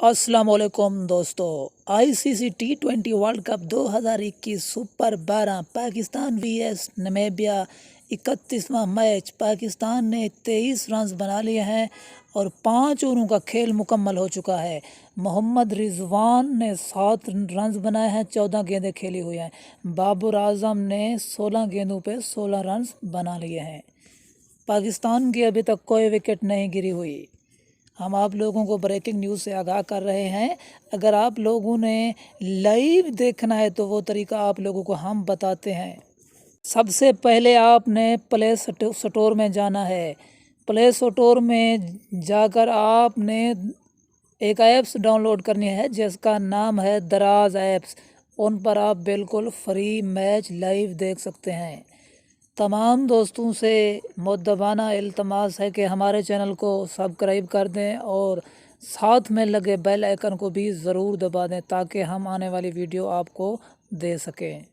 अस्सलाम वालेकुम दोस्तों। ICC T20 world cup 2021 super 12 Pakistan VS Namibia 31वां मैच। पाकिस्तान ने 23 रन बना लिए हैं और 5 ओवरों का खेल मुकम्मल हो चुका है। मोहम्मद रिजवान ने 7 रन बनाए हैं, 14 गेंदें खेली हुई हैं। बाबर आजम ने 16 गेंदों पे 16 रन बना लिए हैं। पाकिस्तान की अभी तक कोई विकेट नहीं गिरी हुई। हम आप लोगों को ब्रेकिंग न्यूज़ से आगाह कर रहे हैं। अगर आप लोगों ने लाइव देखना है तो वो तरीका आप लोगों को हम बताते हैं। सबसे पहले आपने प्ले स्टोर में जाना है। प्ले स्टोर में जाकर आपने एक ऐप्स डाउनलोड करनी है जिसका नाम है दराज ऐप्स। उन पर आप बिल्कुल फ्री मैच लाइव देख सकते हैं। तमाम दोस्तों से मुद्दबाना इल्तमास है कि हमारे चैनल को सब्सक्राइब कर दें और साथ में लगे बेल आइकन को भी ज़रूर दबा दें ताकि हम आने वाली वीडियो आपको दे सकें।